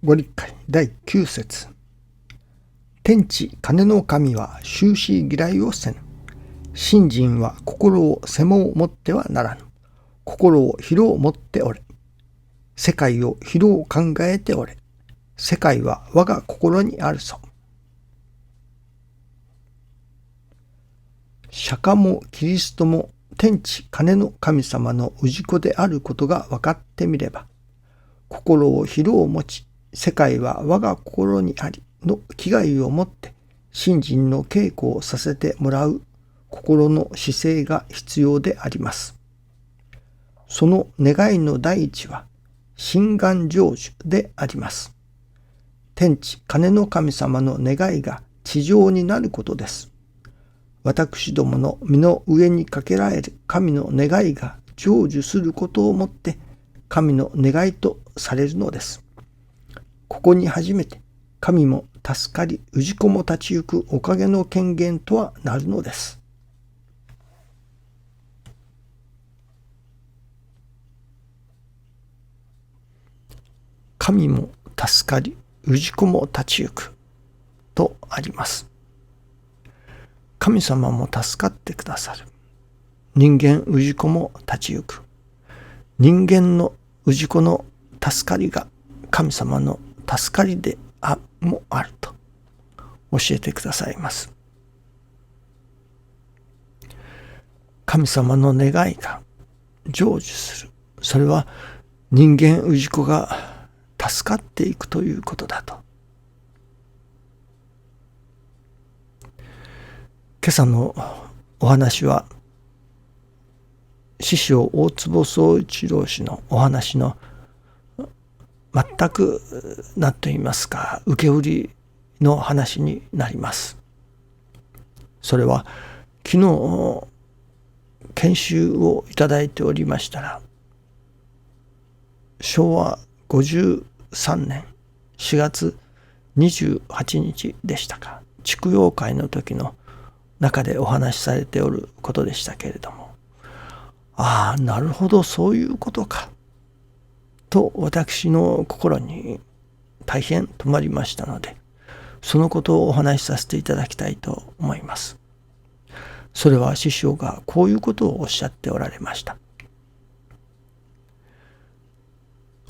ご理解第9節。天地金の神は終始嫌いをせぬ。信心は心を背も持ってはならぬ。心を広を持っておれ。世界を広を考えておれ。世界は我が心にあるぞ。釈迦もキリストも天地金の神様の氏子であることが分かってみれば、心を広を持ち、世界は我が心にありの気概を持って信心の稽古をさせてもらう心の姿勢が必要であります。その願いの第一は心願成就であります。天地金の神様の願いが地上になることです。私どもの身の上にかけられる神の願いが成就することをもって神の願いとされるのです。ここに初めて神も助かり氏子も立ち行くおかげの権限とはなるのです。神も助かり氏子も立ち行くとあります。神様も助かってくださる。人間氏子も立ち行く。人間の氏子の助かりが神様の助かりでもあると教えてくださいます。神様の願いが成就する。それは人間氏子が助かっていくということだと。今朝のお話は師匠大坪宗一郎氏のお話の全く何と言いますか受け売りの話になります。それは昨日研修をいただいておりましたら、昭和53年4月28日でしたか、畜養会の時の中でお話しされておることでしたけれども、ああなるほどそういうことかと私の心に大変止まりましたので、そのことをお話しさせていただきたいと思います。それは師匠がこういうことをおっしゃっておられました。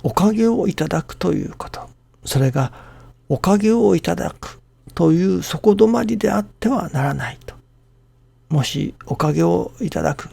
おかげをいただくということ、それがおかげをいただくという底止まりであってはならないと。もしおかげをいただく、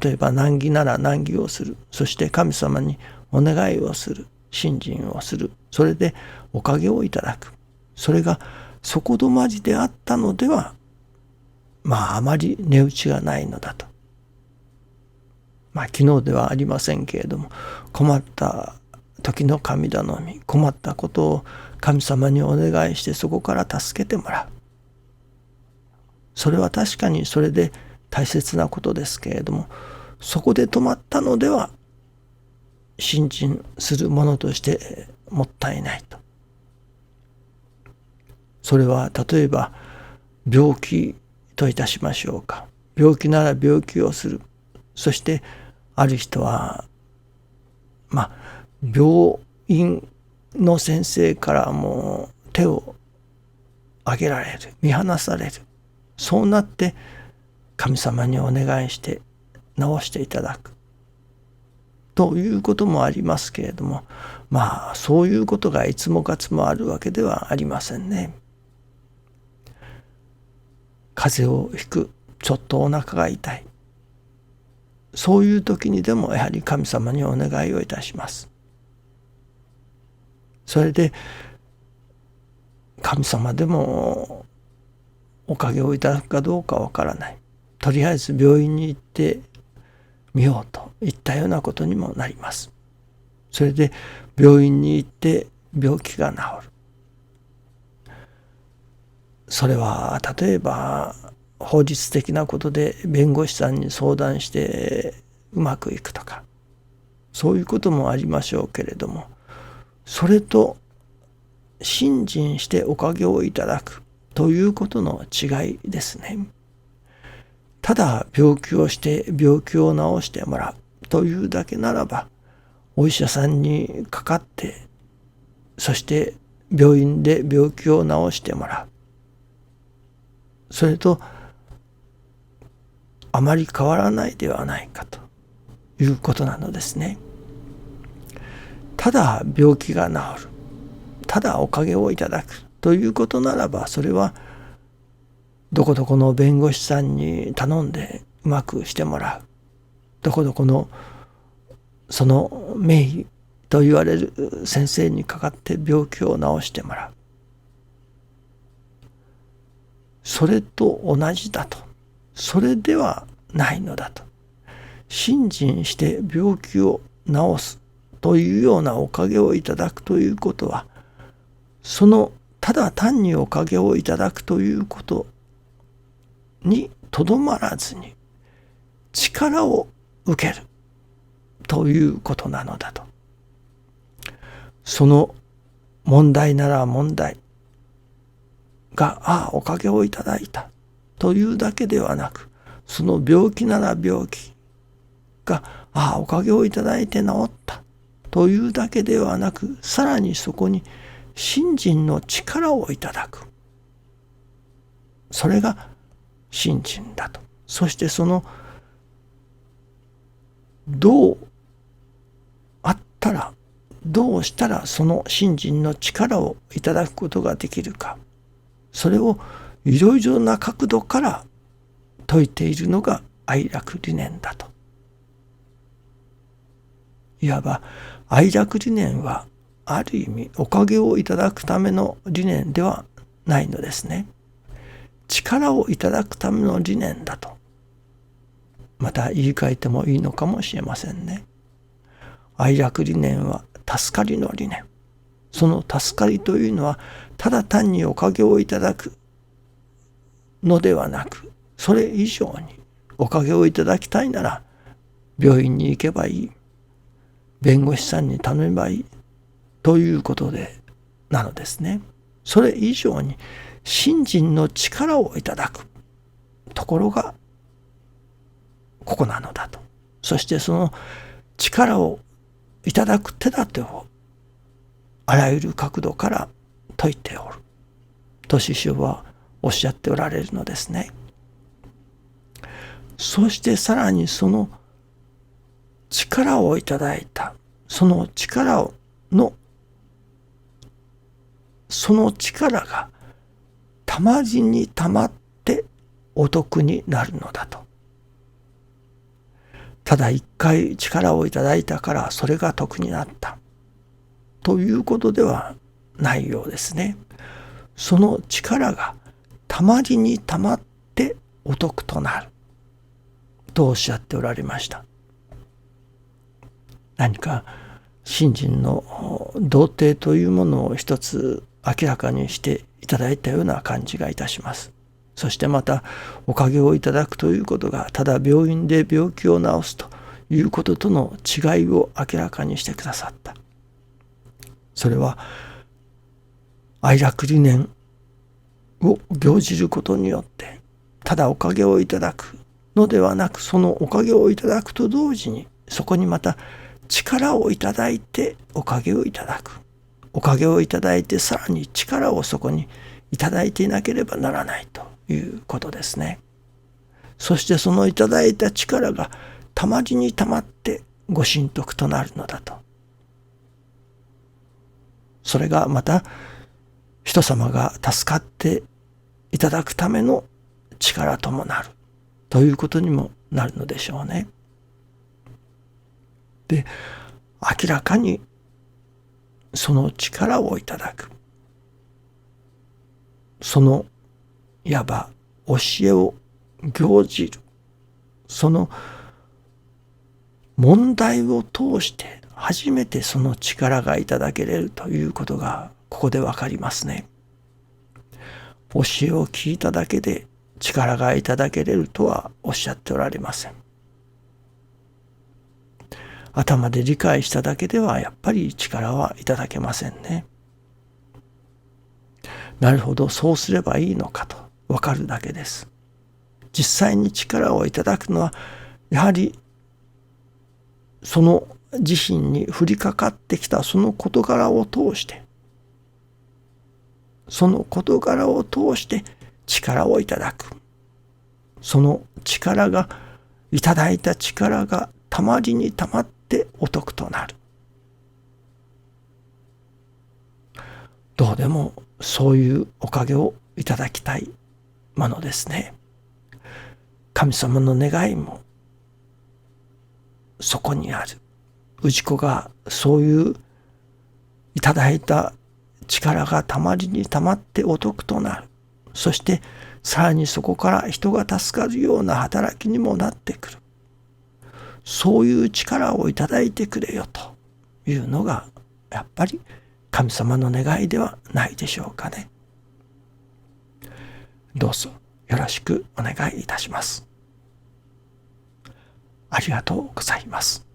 例えば難儀なら難儀をする、そして神様にお願いをする、信心をする、それでおかげをいただく、それが底止まりであったのでは、あまり値打ちがないのだと。昨日ではありませんけれども、困った時の神頼み、困ったことを神様にお願いしてそこから助けてもらう。それは確かにそれで大切なことですけれども、そこで止まったのでは信心するものとしてもったいないと。それは例えば病気といたしましょうか。病気なら病気をする。そしてある人は病院の先生からも手を挙げられる、見放される。そうなって神様にお願いして治していただくということもありますけれども、そういうことがいつもかつもあるわけではありませんね。風邪をひく、ちょっとお腹が痛い、そういう時にでもやはり神様にお願いをいたします。それで神様でもおかげをいただくかどうかわからない、とりあえず病院に行ってみようといったようなことにもなります。それで病院に行って病気が治る。それは例えば法律的なことで弁護士さんに相談してうまくいくとか、そういうこともありましょうけれども、それと信心しておかげをいただくということの違いですね。ただ病気をして病気を治してもらうというだけならば、お医者さんにかかってそして病院で病気を治してもらう。それとあまり変わらないではないかということなのですね。ただ病気が治る、ただおかげをいただくということならば、それはどこどこの弁護士さんに頼んでうまくしてもらう、どこどこのその名医と言われる先生にかかって病気を治してもらう、それと同じだと、それではないのだと。信心して病気を治すというようなおかげをいただくということは、そのただ単におかげをいただくということにとどまらずに、力を受けるということなのだと。その問題なら問題が、おかげをいただいたというだけではなく、その病気なら病気が、おかげをいただいて治ったというだけではなく、さらにそこに信心の力をいただく。それが信心だと。そしてそのどうあったら、どうしたらその信心の力をいただくことができるか、それをいろいろな角度から説いているのが愛楽理念だと。いわば愛楽理念はある意味おかげをいただくための理念ではないのですね。力をいただくための理念だと、また言い換えてもいいのかもしれませんね。愛楽理念は助かりの理念。その助かりというのは、ただ単におかげをいただくのではなく、それ以上におかげをいただきたいなら病院に行けばいい、弁護士さんに頼めばいいということでなのですね。それ以上に信心の力をいただくところがここなのだと。そしてその力をいただく手立てをあらゆる角度から説いておると師匠はおっしゃっておられるのですね。そしてさらにその力をいただいた、その力がたまりにたまってお得になるのだと。ただ一回力をいただいたからそれが得になったということではないようですね。その力がたまりにたまってお得となるとおっしゃっておられました。何か信心の道程というものを一つ明らかにしていただいたような感じがいたします。そしてまたおかげをいただくということが、ただ病院で病気を治すということとの違いを明らかにしてくださった。それは愛楽理念を行じることによって、ただおかげをいただくのではなく、そのおかげをいただくと同時に、そこにまた力をいただいておかげをいただく。おかげをいただいて、さらに力をそこにいただいていなければならないということですね。そしてそのいただいた力がたまりにたまってご神徳となるのだと。それがまた人様が助かっていただくための力ともなるということにもなるのでしょうね。で、明らかにその力をいただく、そのいわば教えを行じる、その問題を通して初めてその力がいただけれるということがここでわかりますね。教えを聞いただけで力がいただけれるとはおっしゃっておられません。頭で理解しただけではやっぱり力はいただけませんね。なるほど、そうすればいいのかとわかるだけです。実際に力をいただくのはやはりその自身に降りかかってきたその事柄を通して、その事柄を通して力をいただく。その力が、いただいた力がたまりにたまってお得となる。どうでもそういうおかげをいただきたいものですね。神様の願いもそこにある。氏子がそういういただいた力がたまりにたまってお得となる。そしてさらにそこから人が助かるような働きにもなってくる。そういう力をいただいてくれよというのがやっぱり神様の願いではないでしょうかね。どうぞよろしくお願いいたします。ありがとうございます。